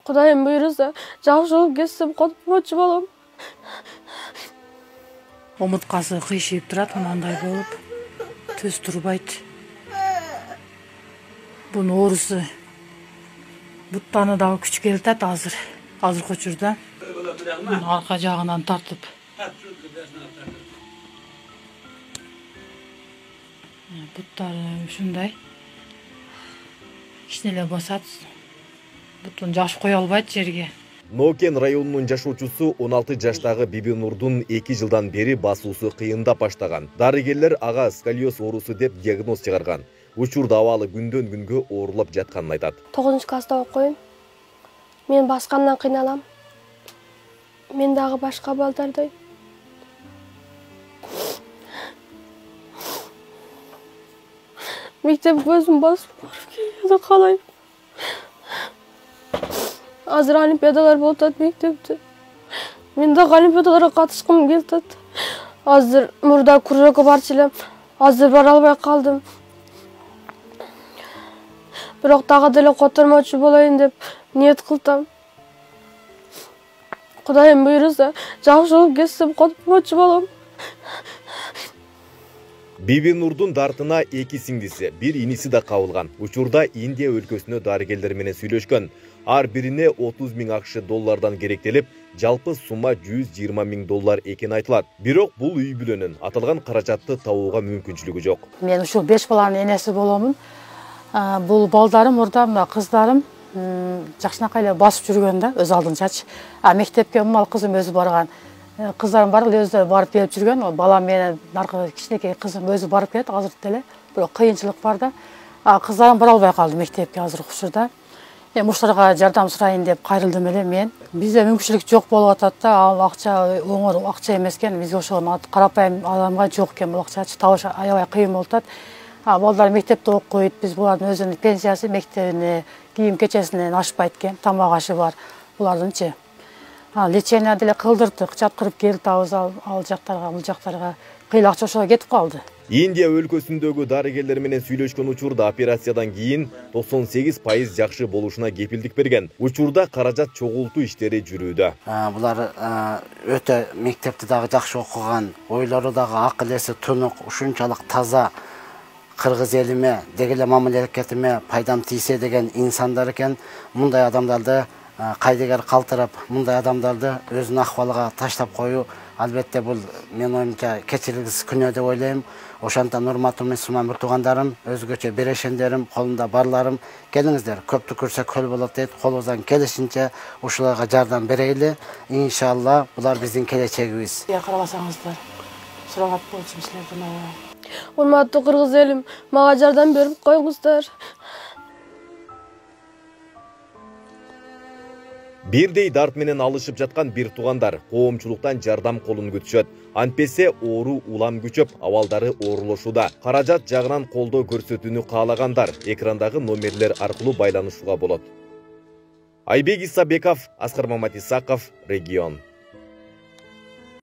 Kudayım buyurursa жақсы болып кетсем қотмочу болом. Омыртқасы қиышып тұрады, мынандай болып, төс тұрбайды. Бұны орысы бұттаны дағы күч келтет азыр көчірді. Арқа жағынан тартып. Бұттары үшіндай. Кішнеле басады. Бұттын жашып қоя албайды жерге. Нокен районунун жашоочусу 16 жаштагы Бибинурдун 2 жылдан бери басуусу кыйындап баштаган. Дарыгерлер ага сколиоз оорусу деп диагноз чыгарган. Учурда абалы күндөн күнгө оорулап жатканын айтат. 9 класста окуйм. Мен баскандан кыйналам. Мен дагы башка балдардай. Мектеп өзүм басып барып калайм. Азыр олимпиадалар болуп атат мектепте. Мен дагы олимпиадаларга катышкым келип атат. Азыр мурда кружокко барчу элем. Азыр бара албай калдым. Бирок дагы деле котормочу болоюн деп ниет кылдым. Кудайым буйрса, жакшы болуп кетсем котормочу болом. Бибинурдун дартына 2 сиңдиси, 1 иниси да кабылган. Учурда Индия өлкөсүнө дарыгерлер менен сүйлөшкөн. Ар бирине 30 000 акш доллардан керектелип, жалпы сумма 120 000 доллар экени айтылат. Бирок бул үй бүлөнүн аталган каражатты табууга мүмкүнчүлүгү жок. Мен ушул 5 баланын энеси боломун. Бул балдарым урда, мына кыздарым жакшынакай эле басып жүргөн да, өз алдынчачы. Мектепке мал кызым өзү барган. Кыздарым бар эле өздөрү барып келип жүргөн. Балам менен наркы кичинекей кызым өзү барып келет азыр деле. Бирок кыйынчылык бар да. Кыздарым бара албай калды мектепке азыр учурда. Муштарга жардам сурайын деп кайрылдым эле мен. Бизде мүмкүнчүлүк жок болуп атат да, ал акча оңор акча эмес экен. Бизге ошол карапайым адамга жок экен бул акчачы. Табыш аябай кыйын болуп атат. Балдар мектепте окуйт, биз булардын өзүнүн пенсиясы мектебине, кийим кечесинен ашпайт экен, тамак ашы бар булардынчы. Лечение деле кылдырдык, жаткырып келтабыз ал жактарга, бул жактарга. Кыйла акча ошого кетип калды. Индия өлкөсүндөгү дарыгерлер менен сүйлөшкөн учурда операциядан кийин 98% жакшы болушуна кепилдик берген. Учурда каражат чогултуу иштери жүрүүдө. Булар өтө мектепте дагы жакшы окуган, ойлору дагы акыл эси тунук, ушунчалык таза, кыргыз элиме, дегеле мамлекетиме пайдам тийсе деген инсандар экен. Мындай адамдарды кайдыгер калтырып, мындай адамдарды өзүнүн акыбалга таштап коюу албетте бул мен оюмча кечирилгис күнөө деп ойлойм. Ошондон урматтуу мусулман туугандарым, өзгөчө берешендерим, колунда барларым, келиңиздер, көптү көрсө көл болот дейт. Колубуздан келишинче ушуларга жардам берели. Иншалла, булар биздин келечегибиз. Карабасаңыздар, сурагат болчу силерден. Урматтуу кыргыз элим, мага жардам берип коюңуздар. Бирдей дарт менен алышып жаткан бир туугандар коомчулуктан жардам колун күтүшөт. Антпесе оору улам күчөп, абалдары оорулошууда. Каражат жагынан колдоо көрсөтүүнү каалагандар экрандагы номерлер аркылуу байланышууга болот. Айбек Исабеков, Аскар Маматисаков, Регион.